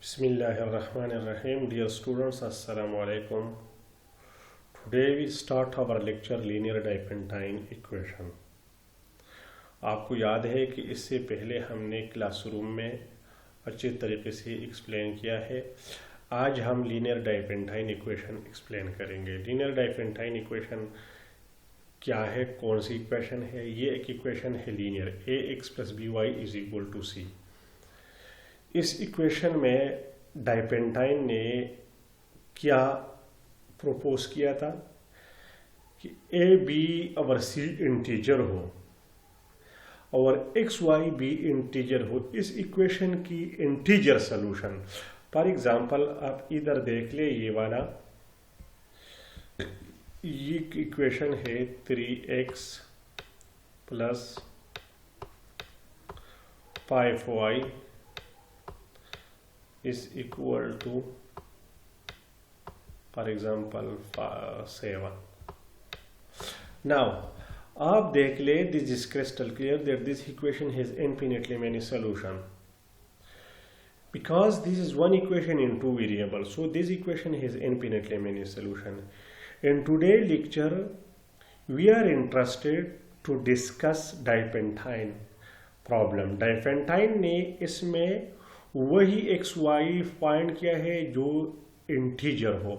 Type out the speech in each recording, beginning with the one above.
Bismillahirrahmanirrahim. Dear students, Assalamu alaikum. Today we start our lecture linear dipentine equation. आपको याद है कि इससे पहले हमने क्लासरूम में अच्छे तरीके से एक्सप्लेन किया है। आज हम लीनियर डाइपेंटाइन इक्वेशन एक्सप्लेन करेंगे। लीनियर डाइपेंटाइन इक्वेशन क्या है, कौन सी इक्वेशन है? ये एक इक्वेशन है लीनियर, ax + by = c। इस इक्वेशन में डाइपेंटाइन ने क्या प्रोपोज किया था कि a b और c इंटीजर हो और x y b इंटीजर हो। इस इक्वेशन की इंटीजर सॉल्यूशन, फॉर एग्जांपल आप इधर देख ले, ये वाला ये इक्वेशन है 3x + 5y is equal to, for example, 7. Now आप देख ले, this is crystal clear that this equation has infinitely many solutions because this is one equation in two variables, so this equation has infinitely many solutions. In today's lecture we are interested to discuss dipentine problem. Dipentine ने इसमें वही x Y find किया है जो integer हो।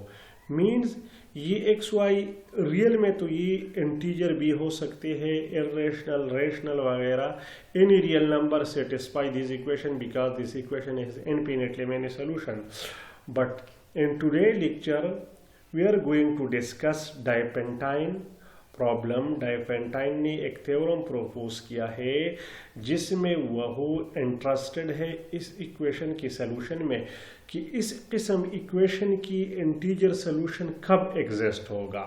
Means ये x Y real में तो ये इंटीजर भी हो सकते हैं, इरेशनल, रेशनल वगैरह। Any real number satisfy this equation because this equation is infinitely many solution. But in today lecture we are going to discuss Diophantine problem. Diophantine ने एक थ्योरम प्रोपोज किया है जिसमें वह इंटरेस्टेड है इस इक्वेशन के सलूशन में कि इस किस्म इक्वेशन की इंटीजर सलूशन कब एग्जिस्ट होगा।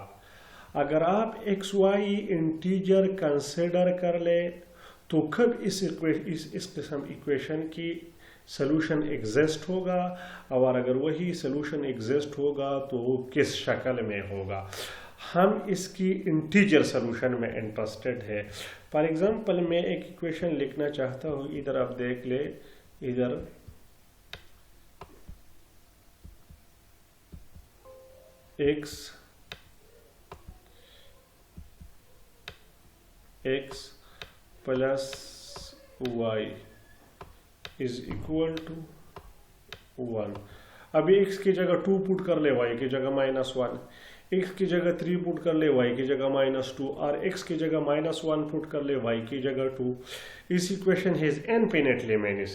अगर आप एक्स वाई इंटीजर कंसिडर कर ले तो कब इस किस्म इक्वेशन की सलूशन एग्जिस्ट होगा, और अगर वही सलूशन एग्जिस्ट होगा तो किस शक्ल में होगा। हम इसकी इंटीजर सॉल्यूशन में इंटरेस्टेड है। फॉर एग्जांपल मैं एक इक्वेशन लिखना चाहता हूँ, इधर आप देख ले, इधर x + y = 1। अभी x की जगह 2 पुट कर ले, y की जगह -1, x की जगह 3 पुट कर ले, y की जगह -2, और x की जगह -1 पुट कर ले, y की जगह 2। इस equation has infinitely many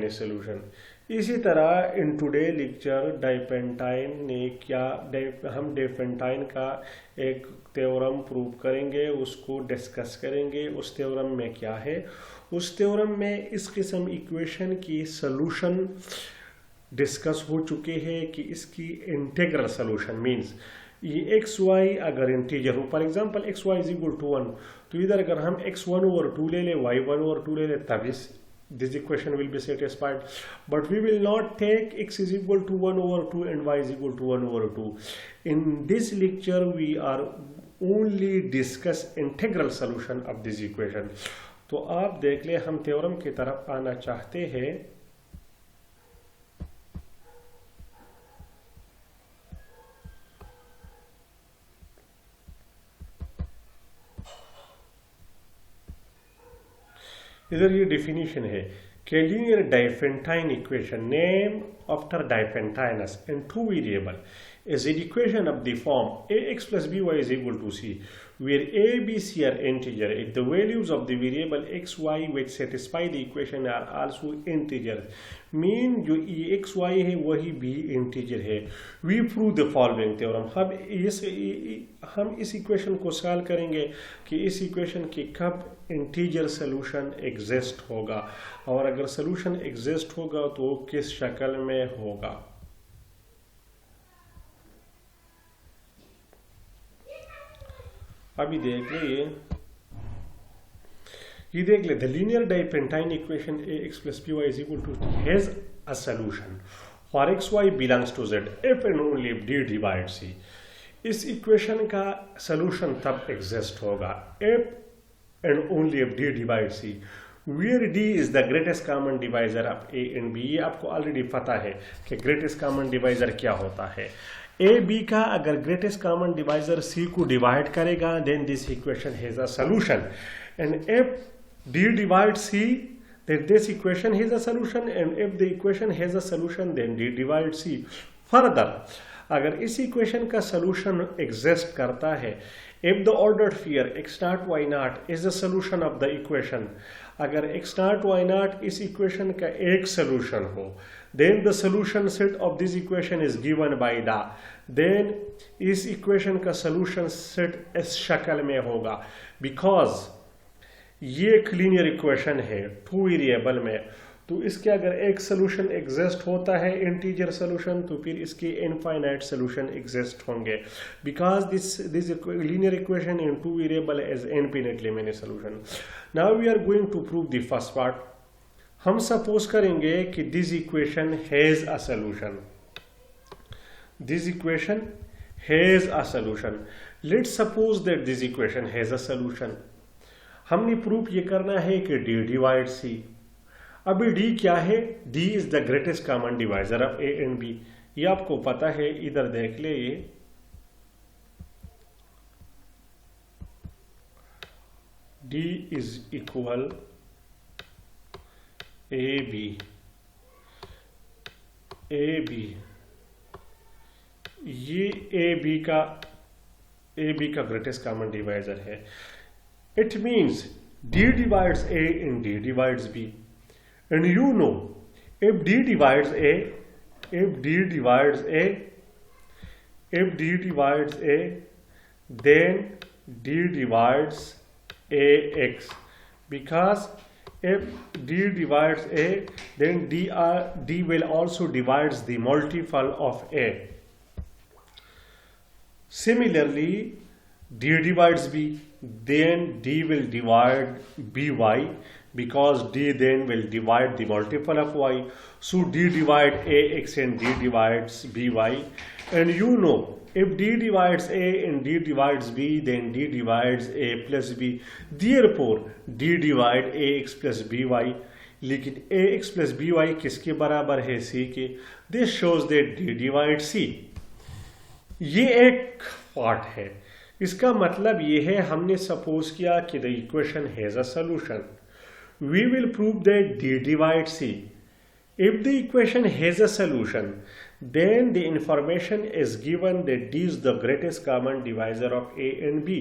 solution. इसी तरह इन टुडे लेक्चर डाइपेंटाइन ने क्या, हम डाइपेंटाइन का एक थ्योरम प्रूव करेंगे, उसको डिस्कस करेंगे। उस थ्योरम में क्या है, उस थ्योरम में इस किस्म इक्वेशन की सॉल्यूशन डिस्कस हो चुके हैं कि इसकी इंटीग्रल सॉल्यूशन मींस ये एक्स वाई अगर इंटीजर हो, फॉर एग्जांपल एक्स वाई = 1, तो इधर अगर हम x1/2 ले ले, y1/2 ले ले, तब this equation will be satisfied. But we will not take x = 1/2 and y = 1/2. In this lecture we are only discuss integral solution of this equation. तो आप देख ले, हम थ्योरम की तरफ आना चाहते हैं। इधर ये डिफिनीशन है कि linear Diophantine equation name after Diophantus in two variable is an equation of the form ax + by = c, where a, b, c are integer if the values of the variable x, y which satisfy the equation are also integers. Mean जो x, y है वही भी integer है। We prove the following theorem. हम इस equation को solve करेंगे कि इस इक्वेशन की कब इंटीजर सॉल्यूशन एग्जिस्ट होगा, और अगर सॉल्यूशन एग्जिस्ट होगा तो किस शक्ल में होगा। अभी देख ले, ये देख ले, the linear Diophantine equation ax + by = has a solution for x y belongs to z if and only if d divides c। इस इक्वेशन का सॉल्यूशन तब एग्जिस्ट होगा if and only if d divides c, where d is the greatest common divisor of a and b. ये आपको already पता है कि greatest common divisor क्या होता है। ए बी का अगर ग्रेटेस्ट कॉमन डिवाइजर सी को डिवाइड करेगा then this equation has a solution, and if D divide C then this equation has a solution, and if the equation has a solution then d divide c. Further, अगर इस equation का solution exist करता है, if the ordered pair x naught y naught is the solution of the equation, अगर x naught y naught इस equation का एक solution हो, then the solution set of this equation is given by the, then इस equation का solution set इस शक्ल में होगा, बिकॉज ये एक लीनियर इक्वेशन है टू वेरिएबल में, तो इसके अगर एक सोल्यूशन एग्जिस्ट होता है इंटीजर सोल्यूशन, तो फिर इसके इनफाइनाइट सोल्यूशन एग्जिस्ट होंगे, because this linear equation in two variable is infinitely many solution. Now we are going to prove the first part. हम सपोज करेंगे कि this equation has a solution, this equation has a solution. Let's suppose that this equation has a solution. हमने proof ये करना है कि d divide c। अभी d क्या है? d is the greatest common divisor of a and b। ये आपको पता है, इधर देख ले, ये d इज इक्वल ab, ये ab का ग्रेटेस्ट कॉमन डिवाइजर है। It means d divides a and d divides b, and you know if d divides a, then d divides ax, because if d divides a then d will also divides the multiple of a. Similarly, d divides b, then d will divide by, because d then will divide the multiple of y, so d divide ax and d divides by, and you know if d divides a and d divides b then d divides a plus b, therefore d divide ax plus by। लेकिन ax plus by किसके बराबर है? c के। this shows that d divide c। ये एक part है। इसका मतलब ये है, हमने सपोज किया कि the equation has a solution. We will prove that d divide c। If the equation has a solution then the information is given that d is the greatest common divisor of a and b,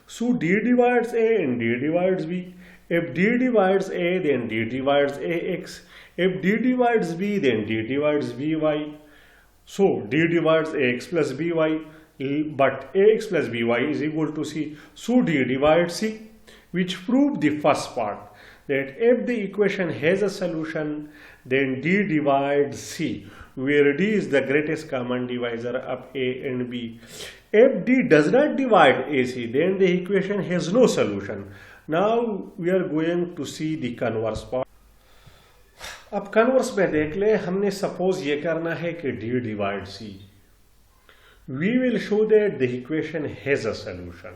so d divides a and d divides b। if d divides a then d divides ax, if d divides b then d divides by, so d divides ax plus by, but ax plus by is equal to c, so d divides c, which proved the first part, that if the equation has a solution then d divides c, where d is the greatest common divisor of a and b। if d does not divide ac then the equation has no solution। now we are going to see the converse part। अब converse में देख ले, हमने suppose ये करना है कि d divide c। we will show that the equation has a solution।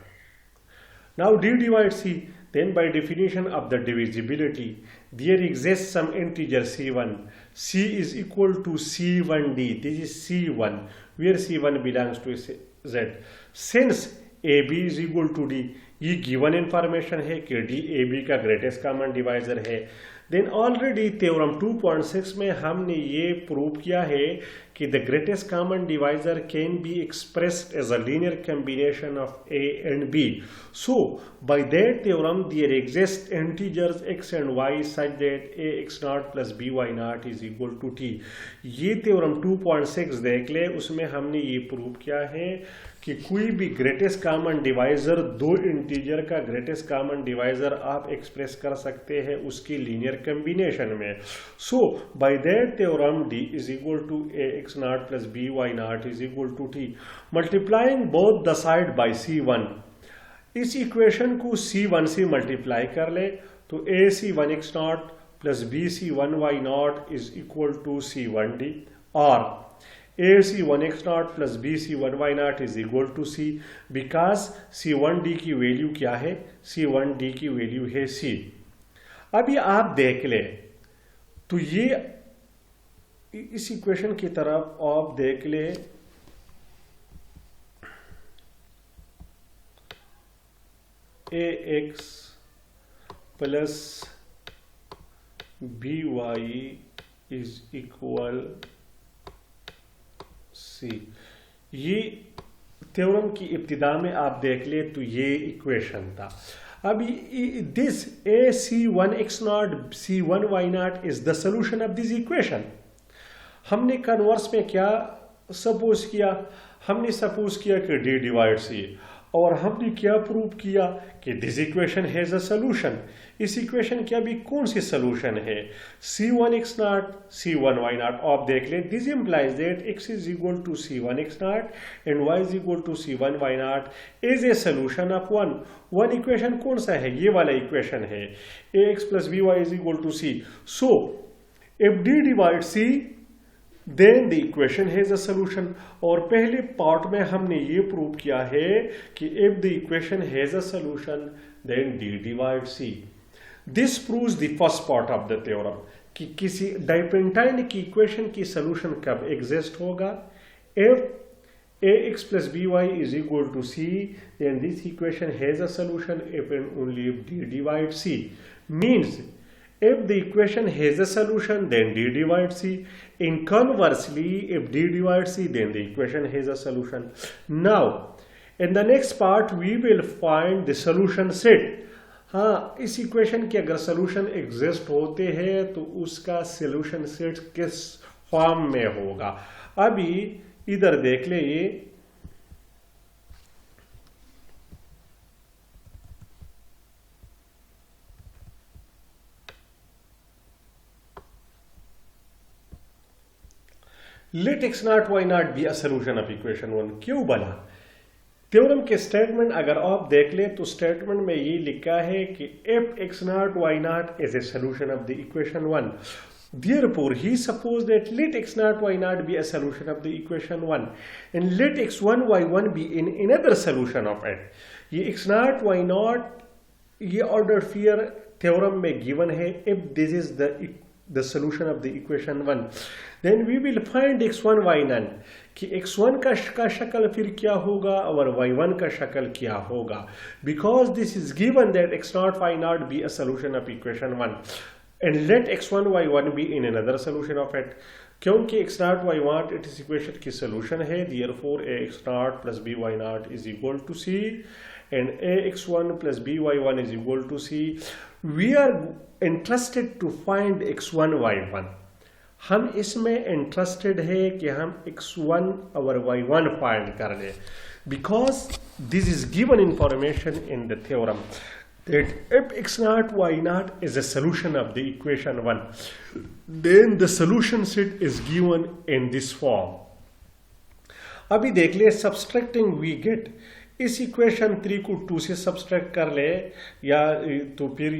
now d divides c, then by definition of the divisibility there exists some integer c1, c is equal to c1d, this is c1 where c1 belongs to z। since ab is equal to d, ये given information है कि d ab का greatest common divisor है, then already theorem 2.6 में हमने ये prove किया है कि the greatest common divisor can be expressed as a linear combination of a and b। so by that theorem there exist integers x and y such that ax naught plus by naught is equal to t। ये theorem 2.6 देख ले, उसमें हमने ये prove किया है कि कोई भी ग्रेटेस्ट कॉमन डिवाइजर, दो इंटीजर का ग्रेटेस्ट कॉमन डिवाइजर आप एक्सप्रेस कर सकते हैं उसकी लीनियर कॉम्बिनेशन में। So by that theorem d is equal to ax naught plus by naught is equal to t, multiplying both the side by c1। इस equation को c1 से multiply कर ले तो ac1x naught plus bc1y naught is equal to c1d, और ac1x naught plus bc1y naught is equal to c, because c1d की value क्या है? c1d की वैल्यू है c। अभी आप देख ले तो ये इस इक्वेशन की तरफ आप देख ले, a x plus b y is equal c. ये थ्योरम की इब्तिदा में आप देख ले तो ये इक्वेशन था। अब this a c one x not c one y not is the solution of this equation. हमने कन्वर्स में क्या सपोज किया, हमने सपोज किया कि डी डिवाइड सी, और हमने क्या प्रूव किया कि this equation has a solution. इस इक्वेशन की अभी कौन सी सोल्यूशन है, c one x not c one y naught. आप देख ले this implies that x is equal to c one x naught and y is equal to c one y not is a solution of one. One equation कौन सा है, ये वाला equation है, a x plus b y is equal to C. So if D divide C then the equation has a solution। और पहले part में हमने ये प्रूव किया है कि if the equation has a solution then D divide C। This proves the first part of the theorem कि किसी डाइपेंटाइन की इक्वेशन की सोल्यूशन कब एग्जिस्ट होगा, if ax plus by is equal to c, then this equation has a solution if and only if D divide C। Means if the equation has a solution then D divide C, in conversely if D divide C then the equation has a solution। Now in the next part we will find the solution set। हाँ, इस equation के अगर solution exist होते हैं तो उसका solution set किस form में होगा। अभी इधर देख ले, ये let x not y not be a solution of equation one. क्यों बना, थ्योरम के स्टेटमेंट अगर आप देख ले तो स्टेटमेंट में ये लिखा है कि if x not y not is a solution of the equation one, therefore he supposed that let x naught y naught be a solution of the equation 1 and let x1 y1 be in another solution of it। ये x naught y naught ये order fear theorem में given है। if this is the solution of the equation 1 then we will find x1 y1 कि x1 का शक्ल फिर क्या होगा और y1 का शक्ल क्या होगा, because this is given that x naught y naught be a solution of equation 1 and let x1 y1 be in another solution of it। क्योंकि x naught y naught इस इक्वेशन की सोल्यूशन है, therefore ax naught plus by naught is equal to c and ax1 plus by1 is equal to c। we are interested to find x1 y1। हम इसमें interested है कि हम x1 और y1 find कर ले, because this is given information in the theorem that if x naught y naught is a solution of the equation 1 then the solution set is given in this form। अभी देख ले subtracting we get, इस equation 3 को 2 से subtract कर ले, या तो फिर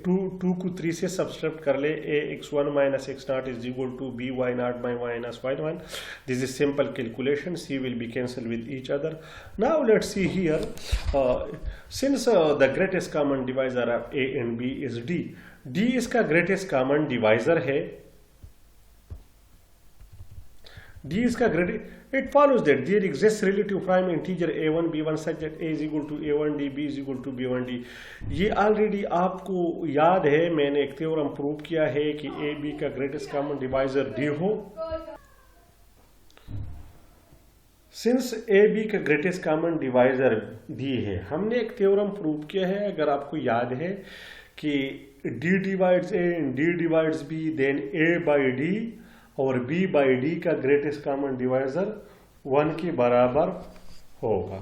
2 को 3 से सब्सट्रैक्ट कर ले, a x1 minus x naught is equal to b y naught minus y1। This is simple calculation, c will be cancel with each other. Now let's see here, since the greatest common divisor of a and b is d, d इसका greatest common divisor है, D is का greatest, it follows that there exists relative prime integer a1 b1 such that a is equal to a1d b is equal to b1d। ये already आपको याद है, मैंने एक theorem prove किया है कि a b का ग्रेटेस्ट कॉमन डिवाइजर d हो। सिंस a b का ग्रेटेस्ट कॉमन डिवाइजर d है, हमने एक थ्योरम प्रूव किया है, अगर आपको याद है कि d divides a and d divides b then a by d और b बाई डी का ग्रेटेस्ट कॉमन डिवाइजर 1 के बराबर होगा।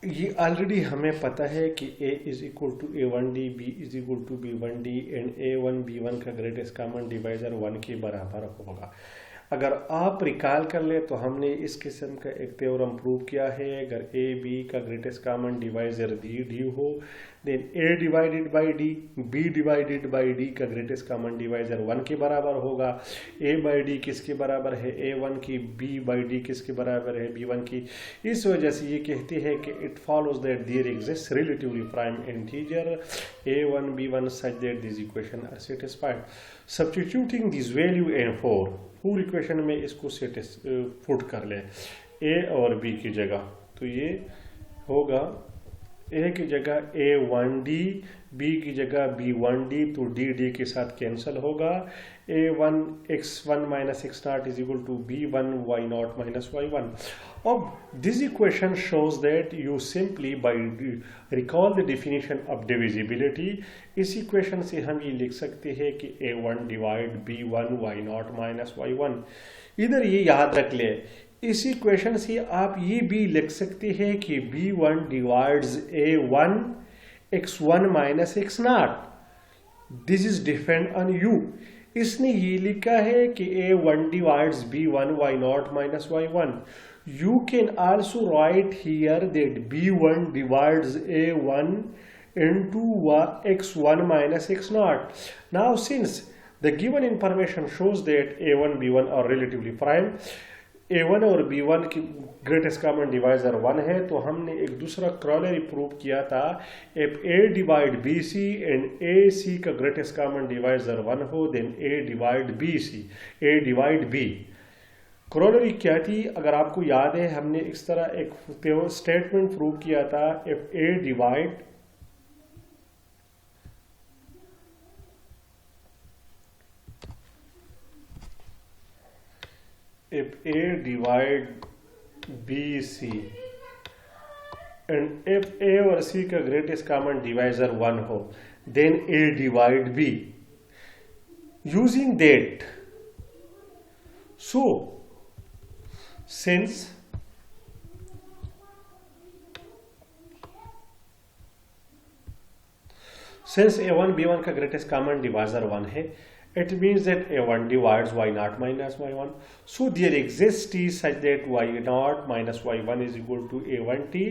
ये ऑलरेडी हमें पता है कि a is equal to a1d, b is equal to b1d and a1 b1 का ग्रेटेस्ट कॉमन डिवाइजर 1 के बराबर होगा। अगर आप रिकॉल कर ले तो हमने इस किस्म का एक थ्योरम प्रूव किया है, अगर a b का ग्रेटेस्ट कॉमन डिवाइजर d हो then a divided by d, b divided by d का ग्रेटेस्ट कॉमन डिवाइजर 1 के बराबर होगा। ए बाई डी किसके बराबर है, A1 की, बी बाई डी किसके बराबर है, B1 की। इस वजह से ये कहते हैं कि it follows that there exist relatively prime integer A1 B1 such that this equation are satisfied. Substituting this value in four equation में इसको पुट कर ले ए और बी की जगह, तो ये होगा ए की जगह A1D, बी की जगह B1D, तो D के साथ कैंसिल होगा। A1 x1 minus x0 is equal to B1 y0 minus y1। अब this equation shows that you simply by recall the definition of divisibility, इस इक्वेशन से हम ये लिख सकते हैं कि A1 divide B1 y0 minus y1। इधर ये याद रख ले, इस इक्वेशन से आप ये भी लिख सकते हैं कि B1 divides A1 x1 minus x0, this is depend on you. इसने ये लिखा है कि A1 divides B1 y0 minus y1। You can also write here that B1 divides A1 into x1 minus x0. Now since the given information shows that A1 B1 are relatively prime, A1 और B1 की greatest common divisor 1 है, तो हमने एक दूसरा क्रॉलरी prove किया था, if A divide BC and AC का ग्रेटेस्ट कॉमन डिवाइजर 1 हो, then A divide BC, A divide B। Corollary क्या थी, अगर आपको याद है, हमने इस तरह एक स्टेटमेंट प्रूव किया था, if A divide BC and if A और C का ग्रेटेस्ट कॉमन डिवाइजर 1 हो, then A divide B। Using that, so since A1 B1 का ग्रेटेस्ट कॉमन डिवाइजर 1 है, it means that A1 divides y0 minus y1. So there exists T such that y0 minus y1 is equal to A1T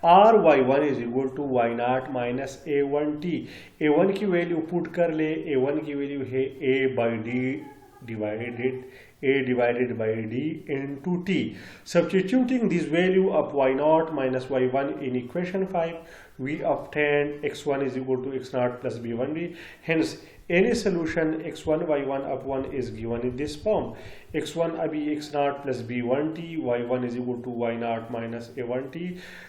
or y1 is equal to y0 minus A1T. A1 की value put कर ले, A1 की value है A by D divided by D into T. Substituting this value of y0 minus y1 in equation 5, we obtain x1 is equal to x0 plus b1d. Hence any solution x1 y1 upon is given in this form. x1 अभी x0 plus b1t, y1 is equal to y0 minus a1t।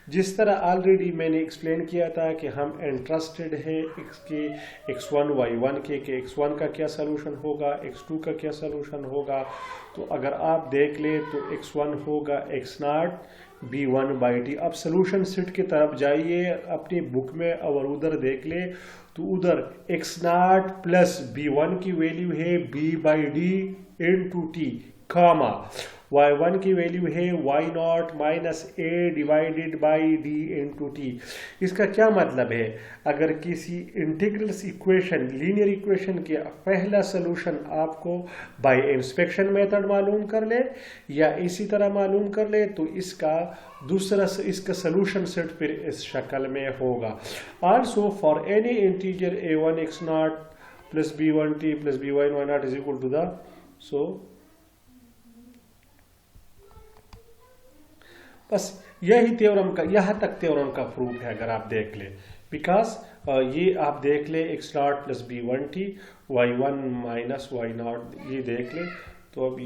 जिस तरह already मैंने explain किया था कि हम interested हैं इसके x1 y1 के कि x1 का क्या सलूशन होगा, x2 का क्या सलूशन होगा। तो अगर आप देख ले तो x1 होगा x0 b1 by t। अब सलूशन सेट की तरफ जाइए अपनी बुक में और उधर देख ले, तो उधर x0 प्लस b1 की वैल्यू है b by d into t, comma y1 की वैल्यू है y0 minus a divided by d into t. इसका क्या मतलब है, अगर किसी इंटीग्रल्स इक्वेशन लीनियर इक्वेशन के पहला सोल्यूशन आपको बाय इंस्पेक्शन मेथड मालूम कर ले या इसी तरह मालूम कर ले, तो इसका इसका सोल्यूशन सेट फिर इस शक्ल में होगा। Also for any integer a1 x0 plus b1t plus b1 y0 is equal to the, so बस यही थ्योरम का, यहाँ तक थ्योरम का प्रूफ है अगर आप देख ले। बिकॉज ये आप देख ले x0 plus b1t y1 minus y0, ये देख ले, तो अब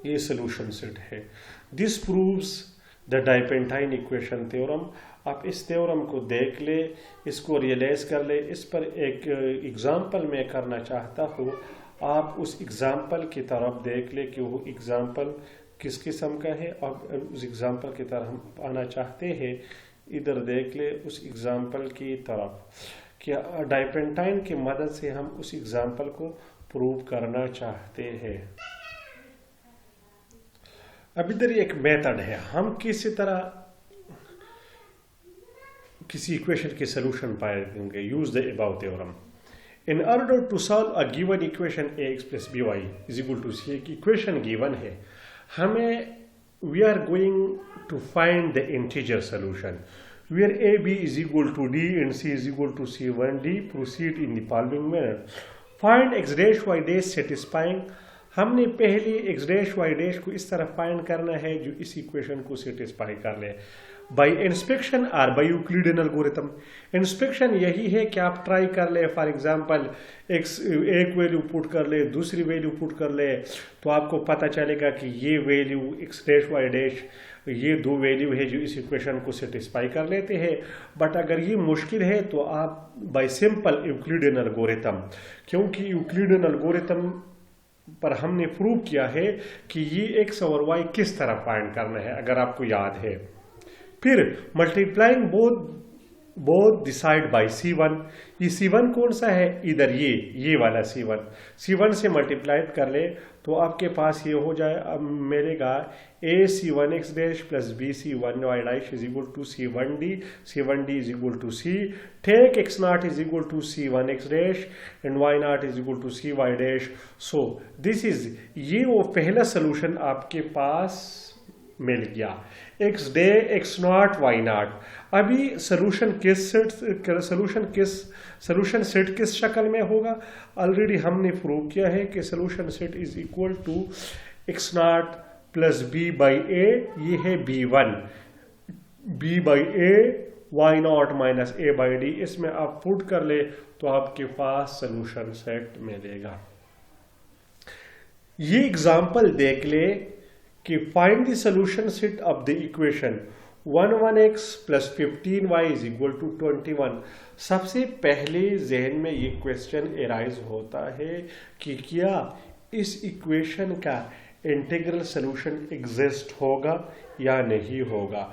ये सोल्यूशन सेट है। This proves the Diophantine equation theorem. आप इस थ्योरम को देख ले, इसको रियलाइज कर ले। इस पर एक एग्जाम्पल मैं करना चाहता हूँ, आप उस एग्जाम्पल की तरफ देख ले कि वो एग्जाम्पल किस किस्म का है। अब उस एग्जाम्पल की तरफ हम आना चाहते हैं, इधर देख ले उस एग्जाम्पल की तरफ, क्या डाइपेंटाइन की मदद से हम उस एग्जाम्पल को प्रूव करना चाहते हैं। अब इधर एक मेथड है, हम किसी तरह किसी इक्वेशन के सलूशन पाएंगे। Use the above theorem. In order to solve a given equation ax plus b y is equal to c, एक इक्वेशन गिवन है, हमें we are going to find the integer solution where AB is equal to D and C is equal to C1D. Proceed in the following manner. Find x dash y dash satisfying. हमने पहले x dash y dash को इस तरह find करना है जो इस equation को सेटिस्फाई कर ले बाई इंस्पेक्शन और बाई यूक्लिडियन एल्गोरिथम। इंस्पेक्शन यही है कि आप ट्राई कर ले, फॉर एग्जांपल एक वैल्यू पुट कर ले, दूसरी वैल्यू पुट कर ले, तो आपको पता चलेगा कि ये value x dash y dash ये दो वैल्यू है जो इस इक्वेशन को सेटिस्फाई कर लेते हैं। बट अगर ये मुश्किल है तो आप बाय सिंपल यूक्लिडियन एल्गोरिथम, क्योंकि यूक्लिडियन एल्गोरिथम पर हमने प्रूव किया है कि ये x और y किस तरह फाइंड करना है, अगर आपको याद है। फिर multiplying both decide bye C1। ये C1 कौन सा है, इधर ये वाला C1 से मल्टीप्लाई कर ले तो आपके पास ये हो जाए, अब मिलेगा AC1x dash plus BC1y dash is equal to C1D is equal to C। Take x0 is equal to C1x dash and y0 is equal to CY dash. So this is, ये वो पहला सोल्यूशन आपके पास मिल गया, x0 y0। अभी solution set किस शक्ल में होगा, ऑलरेडी हमने प्रूव किया है कि solution set is equal to x0 plus b by a, ये है b1, b by a y0 minus a by d। इसमें आप पुट कर ले तो आपके पास सोल्यूशन सेट मिलेगा। ये एग्जांपल देख ले कि find the solution set of the equation 11x plus 15y is equal to 21। सबसे पहले जहन में ये क्वेश्चन एराइज होता है कि क्या इस इक्वेशन का इंटीग्रल सोल्यूशन एग्जिस्ट होगा या नहीं होगा।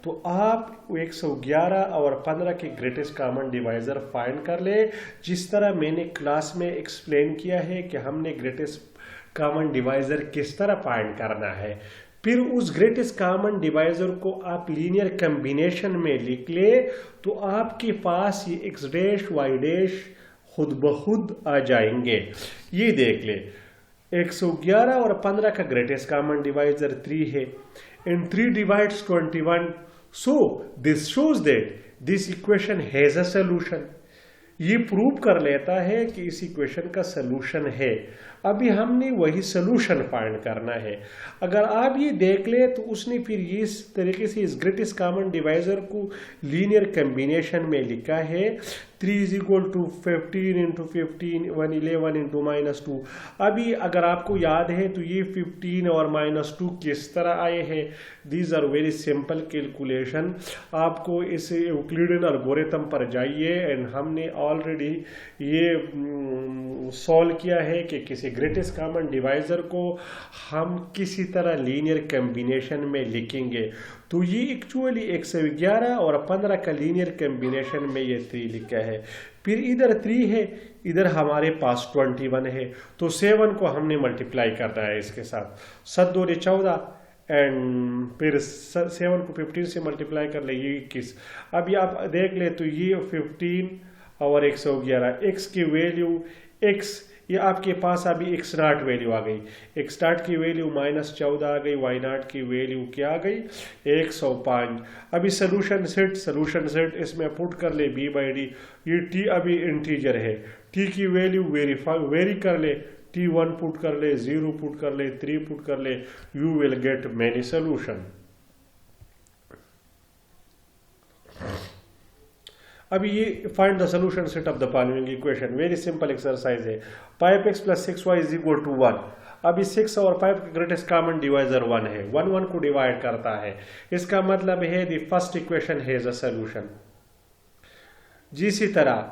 तो आप 111 और 15 के ग्रेटेस्ट कॉमन डिवाइजर फाइंड कर ले, जिस तरह मैंने क्लास में एक्सप्लेन किया है कि हमने ग्रेटेस्ट कॉमन डिवाइजर किस तरह फाइंड करना है। फिर उस ग्रेटेस्ट कॉमन डिवाइजर को आप लीनियर कॉम्बिनेशन में लिख ले तो आपके पास ये x डैश y डैश खुद ब खुद आ जाएंगे। ये देख ले, 111 और 15 का ग्रेटेस्ट कॉमन डिवाइजर 3 है and 3 divides 21। So this shows that this equation has a solution. ये प्रूव कर लेता है कि इस इक्वेशन का सोल्यूशन है। अभी हमने वही सोल्यूशन फाइंड करना है। अगर आप ये देख ले तो उसने फिर इस तरीके से इस ग्रेटेस्ट कॉमन डिवाइजर को लीनियर कॉम्बिनेशन में लिखा है 3 is equal to 15 into 15 111 into -2। अभी अगर आपको याद है तो ये 15 और -2 किस तरह आए हैं, these are very simple calculation. आपको इस यूक्लिडियन एल्गोरिथम पर जाइए एंड हमने ऑलरेडी ये सॉल्व किया है कि किसी ग्रेटेस्ट कॉमन डिवाइजर को हम किसी तरह लीनियर कॉम्बिनेशन में लिखेंगे। तो ये एक्चुअली 111 और 15 का लीनियर कॉम्बिनेशन में ये 3 लिखा है। फिर इधर 3 है, इधर हमारे पास 21 है, तो 7 को हमने मल्टीप्लाई करना है इसके साथ, 7 2 14 एंड फिर 7 को 15 से मल्टीप्लाई कर ले, ये 21। अभी आप देख ले तो ये 15 और 111, x की वैल्यू x, ये आपके पास अभी x0 वैल्यू आ गई, x0 की वैल्यू -14 आ गई, y0 की वैल्यू क्या आ गई 105। अभी सोल्यूशन सेट इसमें पुट कर ले b बाई डी। ये t अभी इंटीजर है, t की वैल्यू वेरी कर ले, t1 पुट कर ले, 0 पुट कर ले, 3 पुट कर ले, you will get many solution. अभी ये find the solution set of the following equation, very simple exercise है। 5x plus 6y is equal to 1। अभी 6 और 5 का ग्रेटेस्ट कॉमन डिवाइजर 1 है, 1 को डिवाइड करता है, इसका मतलब है the first equation has a solution. जिसी तरह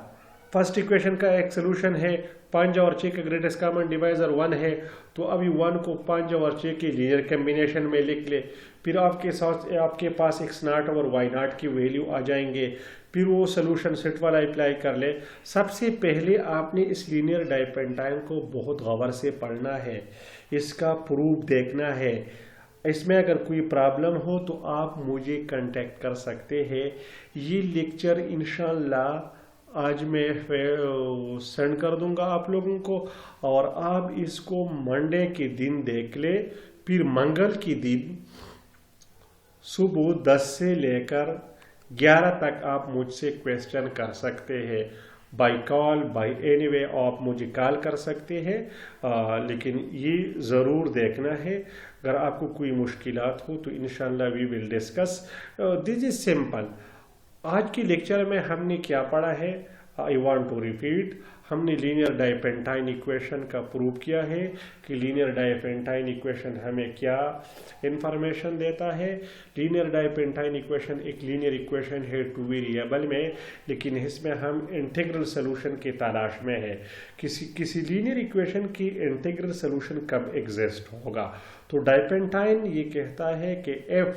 फर्स्ट इक्वेशन का एक सोल्यूशन है 5 और 6 का ग्रेटेस्ट कॉमन डिवाइजर 1 है, तो अभी 1 को 5 और 6 के लीनियर कॉम्बिनेशन में लिख ले। फिर आपके पास x0 और y0 की वैल्यू आ जाएंगे, फिर वो सोल्यूशन सेट वाला अप्लाई कर ले। सबसे पहले आपने इस लीनियर डाइपेंटाइन को बहुत गौर से पढ़ना है, इसका प्रूफ देखना है। इसमें अगर कोई प्रॉब्लम हो तो आप मुझे कांटेक्ट कर सकते हैं। ये लेक्चर इंशाल्लाह आज मैं सेंड कर दूंगा आप लोगों को, और आप इसको मंडे के दिन देख ले। फिर मंगल के दिन सुबह 10 से लेकर 11 तक आप मुझसे क्वेश्चन कर सकते हैं, बाय कॉल बाय एनीवे आप मुझे कॉल कर सकते हैं। लेकिन ये ज़रूर देखना है, अगर आपको कोई मुश्किलात हो तो इंशाल्लाह we will discuss. This is simple. आज की लेक्चर में हमने क्या पढ़ा है, आई वांट टू रिपीट। हमने लीनियर डाइपेंटाइन इक्वेशन का प्रूव किया है कि लीनियर डाइपेंटाइन इक्वेशन हमें क्या इंफॉर्मेशन देता है। लीनियर डाइपेंटाइन इक्वेशन एक लीनियर इक्वेशन है टू वेरिएबल में, लेकिन इसमें हम इंटीग्रल सोल्यूशन की तलाश में है। किसी लीनियर इक्वेशन की इंटीग्रल सोल्यूशन कब एग्जिस्ट होगा, तो डाइपेंटाइन ये कहता है कि if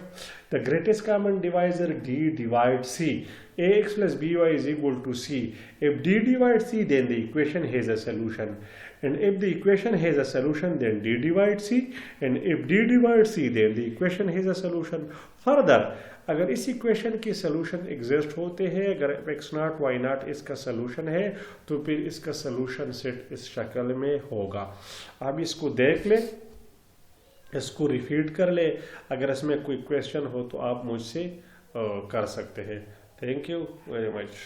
the greatest common divisor d divide c, ax plus by is equal to c. If d divides c, then the equation has a solution. And if the equation has a solution, then d divides c. And if d divides c, then the equation has a solution. Further, अगर इस equation की solution exist होते हैं, अगर x not y not इसका solution है, तो फिर इसका सोल्यूशन सेट इस शक्ल में होगा। आप इसको देख ले, इसको रिपीट कर ले। अगर इसमें कोई क्वेश्चन हो तो आप मुझसे कर सकते हैं। Thank you very much.